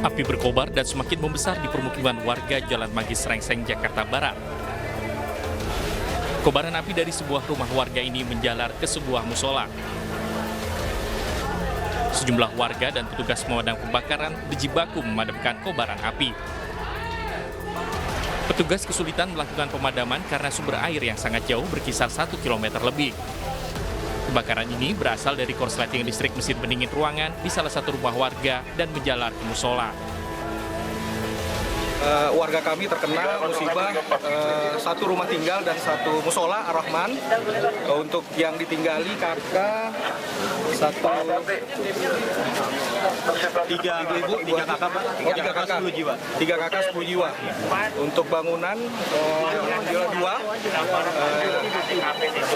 Api berkobar dan semakin membesar di permukiman warga Jalan Manggis Srengseng, Jakarta Barat. Kobaran api dari sebuah rumah warga ini menjalar ke sebuah musola. Sejumlah warga dan petugas pemadam kebakaran berjibaku memadamkan kobaran api. Petugas kesulitan melakukan pemadaman karena sumber air yang sangat jauh berkisar 1 km lebih. Kebakaran ini berasal dari korsleting listrik mesin pendingin ruangan di salah satu rumah warga dan menjalar ke musola. Warga kami terkena musibah satu rumah tinggal dan satu musola Ar-Rahman. Untuk yang ditinggali kakak tiga kakak 10 jiwa. 10 jiwa. Untuk bangunan dua,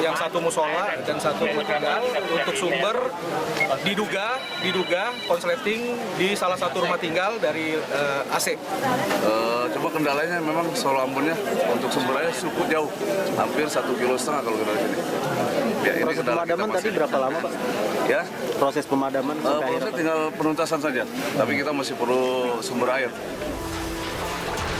yang satu musola dan satu rumah tinggal. Untuk sumber diduga konsleting di salah satu rumah tinggal dari AC. Cuma kendalanya memang soal ambunnya untuk sumber air cukup jauh, hampir 1,5 kilo kalau kita sini. Ya, proses pemadaman tadi berapa lama, Pak? Ya, proses pemadaman sampai proses tinggal penuntasan saja, tapi kita masih perlu sumber air.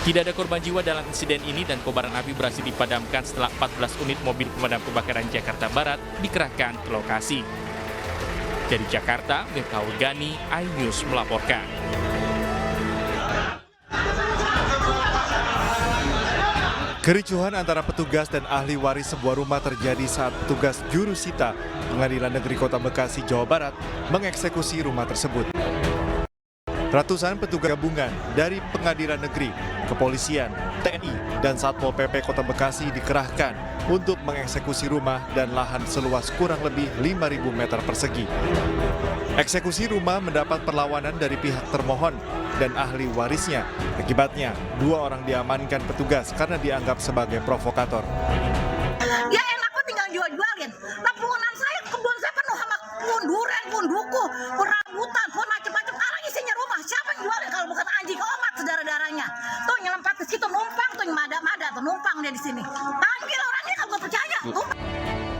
Tidak ada korban jiwa dalam insiden ini dan kobaran api berhasil dipadamkan setelah 14 unit mobil pemadam kebakaran Jakarta Barat dikerahkan ke lokasi. Dari Jakarta, Miftahul Gani, iNews melaporkan. Kericuhan antara petugas dan ahli waris sebuah rumah terjadi saat petugas jurusita Pengadilan Negeri Kota Bekasi, Jawa Barat mengeksekusi rumah tersebut. Ratusan petugas gabungan dari Pengadilan Negeri, Kepolisian, TNI, dan Satpol PP Kota Bekasi dikerahkan untuk mengeksekusi rumah dan lahan seluas kurang lebih 5.000 meter persegi. Eksekusi rumah mendapat perlawanan dari pihak termohon dan ahli warisnya. Akibatnya, 2 orang diamankan petugas karena dianggap sebagai provokator. Ya enak kok tinggal jual-jualin. Lampungan saya, kebun saya penuh sama pohon duren, pohon duku, pohon rambutan, pohon macam-macam. Karena isinya rumah, siapa yang jualin kalau bukan anjing omat saudara-daranya. Tuh nyelempat ke situ numpang, tuh mada-mada tuh numpang dia di sini. Panggil orangnya kalau gue percaya.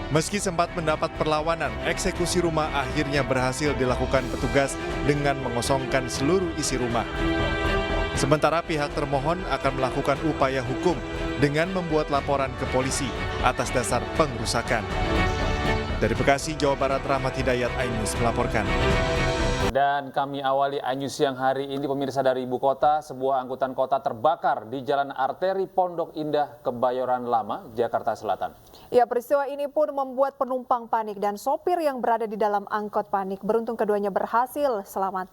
Meski sempat mendapat perlawanan, eksekusi rumah akhirnya berhasil dilakukan petugas dengan mengosongkan seluruh isi rumah. Sementara pihak termohon akan melakukan upaya hukum dengan membuat laporan ke polisi atas dasar pengrusakan. Dari Bekasi, Jawa Barat, Rahmat Hidayat, iNews melaporkan. Dan kami awali iNews siang hari ini, pemirsa, dari ibu kota, sebuah angkutan kota terbakar di Jalan Arteri Pondok Indah, Kebayoran Lama, Jakarta Selatan. Ya, peristiwa ini pun membuat penumpang panik dan sopir yang berada di dalam angkot panik. Beruntung keduanya berhasil selamat.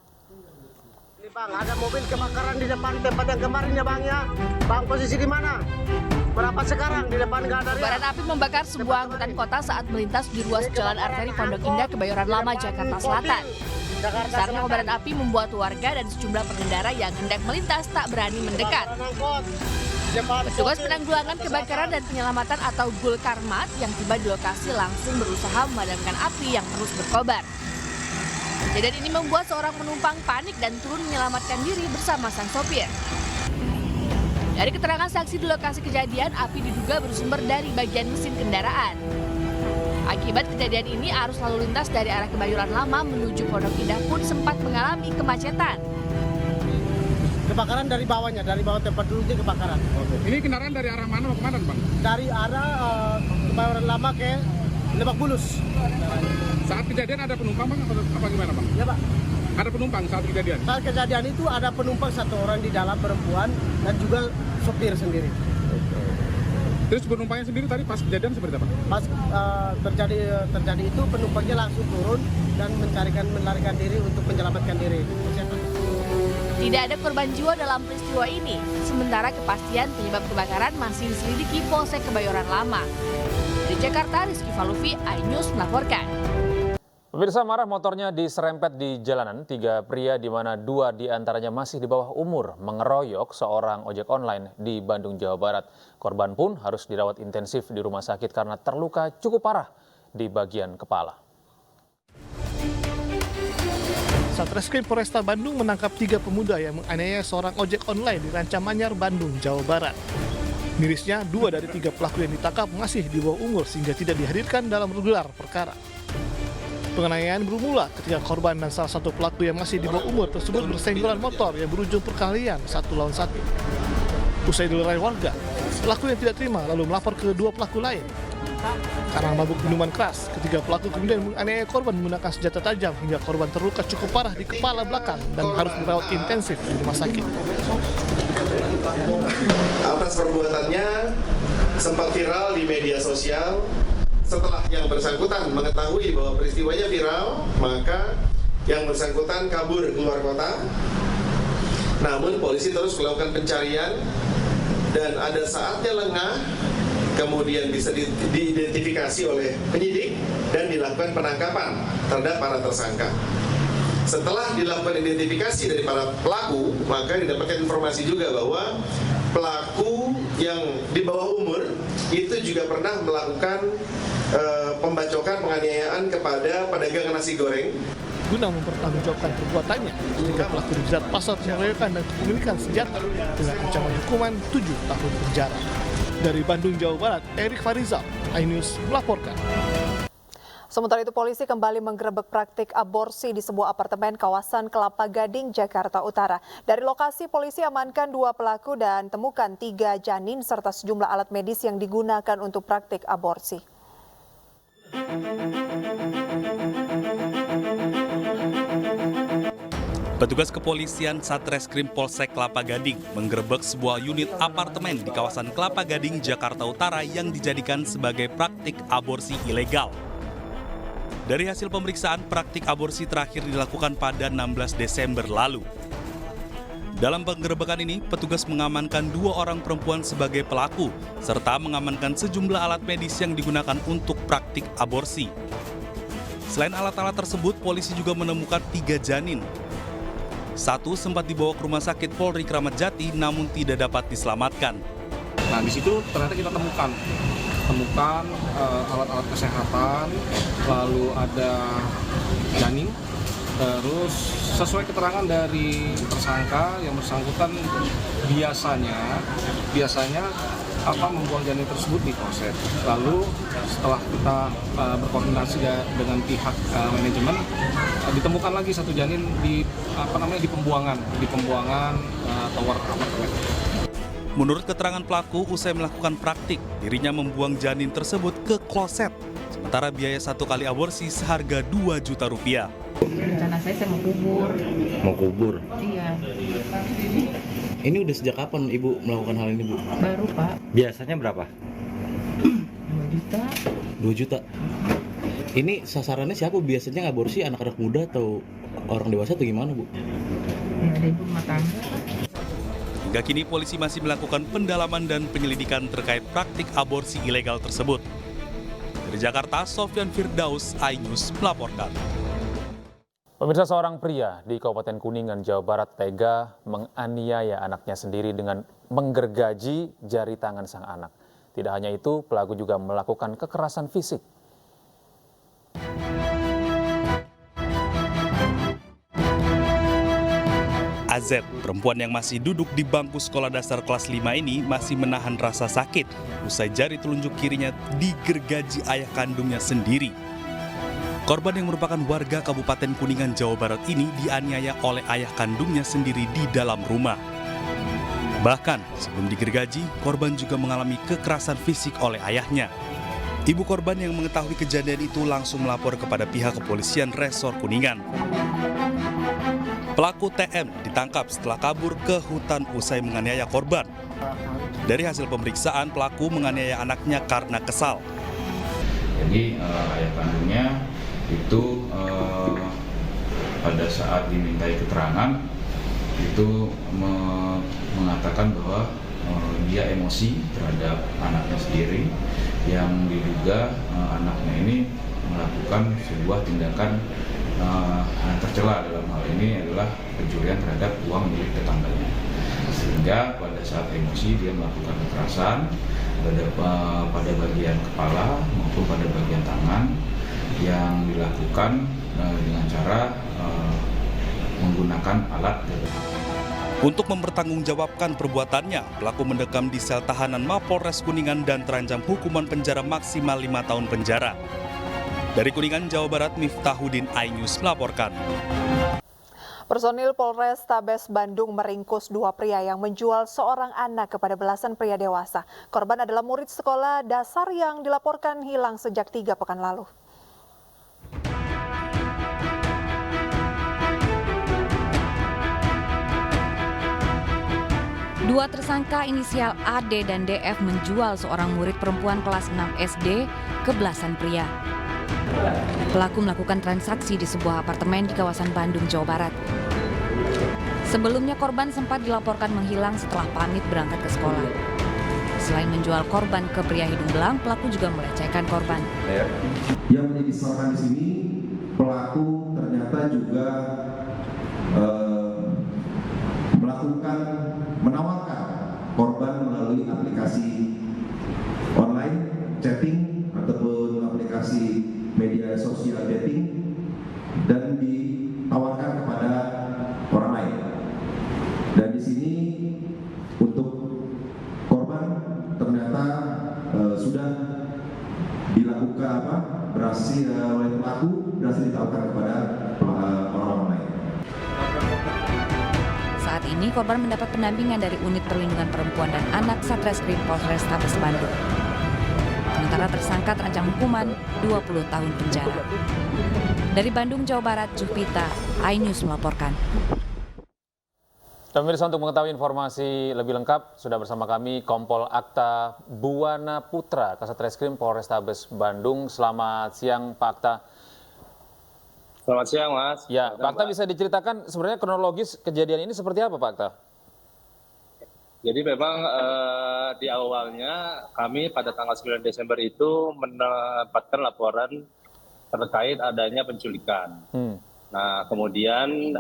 Ini Bang, ada mobil kebakaran di depan tempat yang kemarin ya Bang ya. Bang, posisi di mana? Berapa sekarang di depan nggak ada? Kobaran api membakar sebuah angkutan kota saat melintas di ruas Jalan Arteri Pondok Indah, Kebayoran Lama, Jakarta Selatan. Besarnya kobaran api membuat warga dan sejumlah pengendara yang hendak melintas tak berani mendekat. Petugas penanggulangan kebakaran dan penyelamatan atau Gulkarmat yang tiba di lokasi langsung berusaha memadamkan api yang terus berkobar. Kejadian ini membuat seorang penumpang panik dan turun menyelamatkan diri bersama sang sopir. Dari keterangan saksi di lokasi kejadian, api diduga bersumber dari bagian mesin kendaraan. Akibat kejadian ini, arus lalu lintas dari arah Kebayoran Lama menuju Pondok Indah pun sempat mengalami kemacetan. Kebakaran dari bawahnya, dari bawah tempat duduknya kebakaran. Ini kendaraan dari arah mana mau kemana, Bang? Dari arah Kebayoran Lama ke Lebak Bulus. Saat kejadian ada penumpang, Bang, apa gimana, Bang? Ya, Pak. Ada penumpang saat kejadian? Saat kejadian itu ada penumpang 1 orang di dalam, perempuan, dan juga sopir sendiri. Terus penumpangnya sendiri tadi pas kejadian seperti apa? Pas terjadi itu penumpangnya langsung turun dan melarikan diri untuk menyelamatkan diri. Tidak ada korban jiwa dalam peristiwa ini. Sementara kepastian penyebab kebakaran masih diselidiki Polsek Kebayoran Lama. Dari Jakarta, Rizky Falufi, iNews melaporkan. Pemirsa, marah motornya diserempet di jalanan. 3 pria di mana 2 diantaranya masih di bawah umur mengeroyok seorang ojek online di Bandung, Jawa Barat. Korban pun harus dirawat intensif di rumah sakit karena terluka cukup parah di bagian kepala. Satreskrim Polresta Bandung menangkap 3 pemuda yang menganiaya seorang ojek online di Rancamanyar, Bandung, Jawa Barat. Mirisnya, 2 dari 3 pelaku yang ditangkap masih di bawah umur sehingga tidak dihadirkan dalam gelar perkara. Penganiayaan bermula ketika korban dan salah satu pelaku yang masih di bawah umur tersebut bersenggolan motor yang berujung perkelahian 1 lawan 1. Usai dilerai warga, pelaku yang tidak terima lalu melapor ke 2 pelaku lain. Karena mabuk minuman keras, ketiga pelaku kemudian menganiaya korban menggunakan senjata tajam hingga korban terluka cukup parah di kepala belakang dan harus dirawat intensif di rumah sakit. Atas perbuatannya sempat viral di media sosial. Setelah yang bersangkutan mengetahui bahwa peristiwanya viral, maka yang bersangkutan kabur keluar kota. Namun polisi terus melakukan pencarian dan ada saatnya lengah, kemudian bisa diidentifikasi oleh penyidik dan dilakukan penangkapan terhadap para tersangka. Setelah dilakukan identifikasi dari para pelaku, maka didapatkan informasi juga bahwa pelaku yang di bawah umur itu juga pernah melakukan pembacokan penganiayaan kepada pedagang nasi goreng. Guna mempertanggungjawabkan perbuatannya, ketiga pelaku dijerat pasal pengeroyokan dan kepemilikan senjata dengan ancaman hukuman 7 tahun penjara. Dari Bandung, Jawa Barat, Erik Farizal, iNews melaporkan. Sementara itu polisi kembali menggerebek praktik aborsi di sebuah apartemen kawasan Kelapa Gading, Jakarta Utara. Dari lokasi polisi amankan 2 pelaku dan temukan 3 janin serta sejumlah alat medis yang digunakan untuk praktik aborsi. Petugas kepolisian Satreskrim Polsek Kelapa Gading menggerebek sebuah unit apartemen di kawasan Kelapa Gading, Jakarta Utara yang dijadikan sebagai praktik aborsi ilegal. Dari hasil pemeriksaan, praktik aborsi terakhir dilakukan pada 16 Desember lalu. Dalam penggerebekan ini, petugas mengamankan 2 orang perempuan sebagai pelaku, serta mengamankan sejumlah alat medis yang digunakan untuk praktik aborsi. Selain alat-alat tersebut, polisi juga menemukan 3 janin. 1 sempat dibawa ke rumah sakit Polri Kramat Jati namun tidak dapat diselamatkan. Nah, di situ ternyata kita temukan alat-alat kesehatan, lalu ada janin, terus sesuai keterangan dari tersangka yang bersangkutan biasanya membuang janin tersebut di kloset. Lalu setelah kita berkoordinasi dengan pihak manajemen, ditemukan lagi 1 janin di pembuangan tower apartemen. Menurut keterangan pelaku, usai melakukan praktik, dirinya membuang janin tersebut ke kloset. Sementara biaya 1 kali aborsi seharga 2 juta rupiah. Rencana saya mau kubur. Mau kubur? Iya. Ini udah sejak kapan Ibu melakukan hal ini, Bu? Baru, Pak. Biasanya berapa? 2 juta. 2 juta? Ini sasarannya siapa? Biasanya aborsi anak-anak muda atau orang dewasa atau gimana, Bu? Ya, ada ibu rumah tangga. Hingga kini polisi masih melakukan pendalaman dan penyelidikan terkait praktik aborsi ilegal tersebut. Dari Jakarta, Sofyan Firdaus, iNews melaporkan. Pemirsa, seorang pria di Kabupaten Kuningan, Jawa Barat tega menganiaya anaknya sendiri dengan menggergaji jari tangan sang anak. Tidak hanya itu, pelaku juga melakukan kekerasan fisik. AZ, perempuan yang masih duduk di bangku sekolah dasar kelas 5 ini masih menahan rasa sakit usai jari telunjuk kirinya digergaji ayah kandungnya sendiri. Korban yang merupakan warga Kabupaten Kuningan, Jawa Barat ini dianiaya oleh ayah kandungnya sendiri di dalam rumah. Bahkan sebelum digergaji, korban juga mengalami kekerasan fisik oleh ayahnya. Ibu korban yang mengetahui kejadian itu langsung melapor kepada pihak kepolisian Resor Kuningan. Pelaku TM ditangkap setelah kabur ke hutan usai menganiaya korban. Dari hasil pemeriksaan, pelaku menganiaya anaknya karena kesal. Jadi ayah kandungnya itu pada saat dimintai keterangan itu mengatakan bahwa dia emosi terhadap anaknya sendiri yang diduga anaknya ini melakukan sebuah tindakan yang tercela. Dalam hal ini adalah pencurian terhadap uang milik tetangganya, sehingga pada saat emosi dia melakukan kekerasan pada bagian kepala maupun pada bagian tangan yang dilakukan dengan cara menggunakan alat. Untuk mempertanggungjawabkan perbuatannya, pelaku mendekam di sel tahanan Mapolres Kuningan dan terancam hukuman penjara maksimal 5 tahun penjara. Dari Kuningan, Jawa Barat, Miftahudin, iNews melaporkan. Personil Polrestabes Bandung meringkus 2 pria yang menjual seorang anak kepada belasan pria dewasa. Korban adalah murid sekolah dasar yang dilaporkan hilang sejak 3 pekan lalu. Dua tersangka inisial AD dan DF menjual seorang murid perempuan kelas 6 SD ke belasan pria. Pelaku melakukan transaksi di sebuah apartemen di kawasan Bandung, Jawa Barat. Sebelumnya korban sempat dilaporkan menghilang setelah pamit berangkat ke sekolah. Selain menjual korban ke pria hidung belang, pelaku juga melecehkan korban. Yang menjadi sorotan di sini, pelaku ternyata juga menawarkan korban melalui aplikasi online, chatting, ataupun aplikasi media sosial dating, dan ditawarkan kepada orang lain. Dan di sini untuk korban ternyata sudah dilakukan berhasil oleh pelaku, berhasil ditawarkan kepada orang-orang lain. Saat ini korban mendapat pendampingan dari Unit Perlindungan Perempuan dan Anak Satreskrim Polrestabes Bandung. Sementara tersangka terancam hukuman 20 tahun penjara. Dari Bandung, Jawa Barat, Jupita, iNews melaporkan. Pemirsa, untuk mengetahui informasi lebih lengkap, sudah bersama kami Kompol Akta Buwana Putra, Kasatreskrim Polrestabes Bandung. Selamat siang, Pak Akta. Selamat siang, Mas. Ya, Pak Akta bisa diceritakan sebenarnya kronologis kejadian ini seperti apa, Pak Akta? Jadi memang di awalnya kami pada tanggal 9 Desember itu mendapatkan laporan terkait adanya penculikan. Nah, kemudian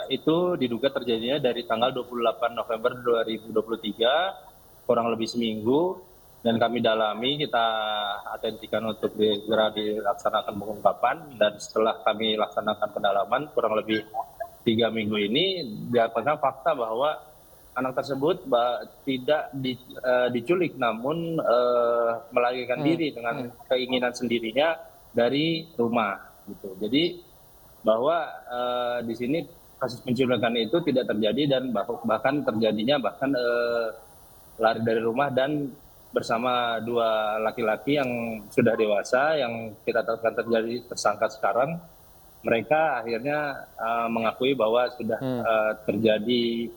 itu diduga terjadinya dari tanggal 28 November 2023, kurang lebih seminggu, dan kami dalami, kita atensikan untuk segera dilaksanakan pengungkapan, dan setelah kami laksanakan pendalaman kurang lebih 3 minggu ini, didapatkan fakta bahwa anak tersebut tidak diculik, namun melarikan diri dengan keinginan sendirinya dari rumah. Gitu. Jadi bahwa di sini kasus penculikan itu tidak terjadi, dan bahkan terjadinya lari dari rumah dan bersama 2 laki-laki yang sudah dewasa yang kita tetapkan terjadi tersangka sekarang. Mereka akhirnya mengakui bahwa sudah terjadi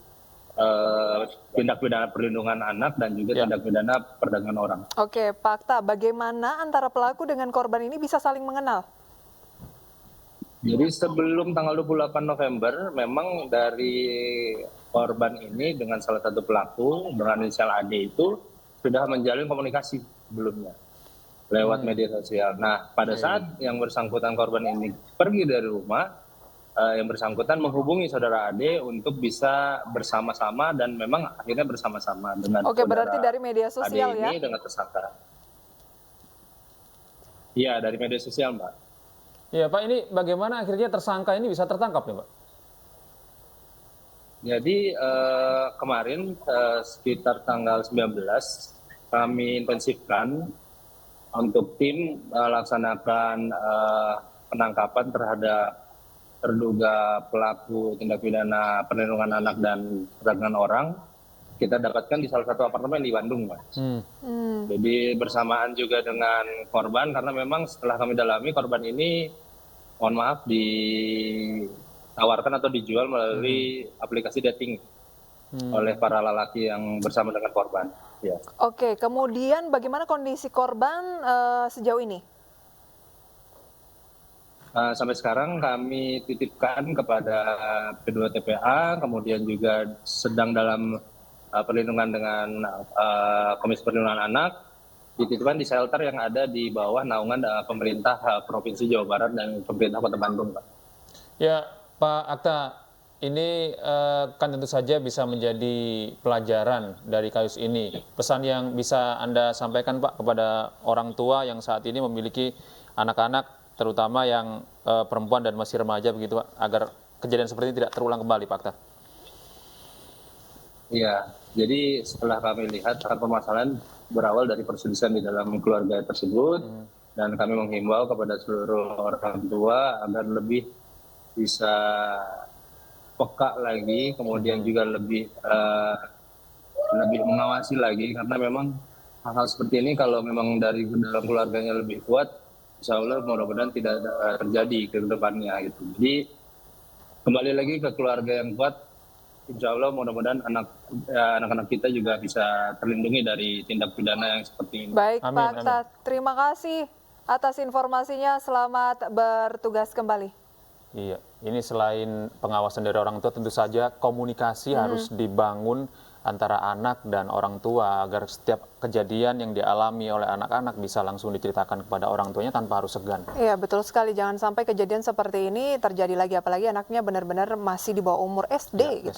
tindak pidana perlindungan anak dan juga tindak pidana perdagangan orang. Oke, Pak Akta, bagaimana antara pelaku dengan korban ini bisa saling mengenal? Jadi sebelum tanggal 28 November, memang dari korban ini dengan salah satu pelaku, dengan inisial AD itu, sudah menjalin komunikasi sebelumnya lewat media sosial. Nah, pada saat yang bersangkutan korban ini pergi dari rumah, yang bersangkutan menghubungi saudara AD untuk bisa bersama-sama, dan memang akhirnya bersama-sama dengan berarti dari media sosial AD ini dengan tersangka. Iya, dari media sosial, Mbak. Ya, Pak, ini bagaimana akhirnya tersangka ini bisa tertangkap nih, Pak? Jadi kemarin sekitar tanggal 19 kami intensifkan untuk tim laksanakan penangkapan terhadap terduga pelaku tindak pidana perlindungan anak dan perdagangan orang. Kita dapatkan di salah satu apartemen di Bandung, Mas. Jadi bersamaan juga dengan korban, karena memang setelah kami dalami, korban ini mohon maaf ditawarkan atau dijual melalui aplikasi dating oleh para lelaki yang bersama dengan korban. Ya. Oke, kemudian bagaimana kondisi korban sejauh ini? Sampai sekarang kami titipkan kepada P2 TPA, kemudian juga sedang dalam perlindungan dengan Komisi Perlindungan Anak, dititipkan di shelter yang ada di bawah naungan pemerintah Provinsi Jawa Barat dan pemerintah Kota Bandung, Pak. Ya, Pak Akta, ini kan tentu saja bisa menjadi pelajaran dari kasus ini. Pesan yang bisa Anda sampaikan, Pak, kepada orang tua yang saat ini memiliki anak-anak, terutama yang perempuan dan masih remaja begitu, Pak, agar kejadian seperti ini tidak terulang kembali, Pak Akta. Iya, jadi setelah kami lihat akar permasalahan berawal dari perselisihan di dalam keluarga tersebut, Dan kami menghimbau kepada seluruh orang tua agar lebih bisa peka lagi, kemudian juga lebih mengawasi lagi, karena memang hal-hal seperti ini kalau memang dari dalam keluarganya lebih kuat, insya Allah mudah-mudahan tidak terjadi ke depannya gitu. Jadi kembali lagi ke keluarga yang kuat, insya Allah mudah-mudahan anak-anak kita juga bisa terlindungi dari tindak pidana yang seperti ini. Baik Pak Tat, terima kasih atas informasinya, selamat bertugas kembali. Iya, ini selain pengawasan dari orang tua, tentu saja komunikasi harus dibangun antara anak dan orang tua agar setiap kejadian yang dialami oleh anak-anak bisa langsung diceritakan kepada orang tuanya tanpa harus segan. Iya, betul sekali. Jangan sampai kejadian seperti ini terjadi lagi, apalagi anaknya benar-benar masih di bawah umur SD gitu ya.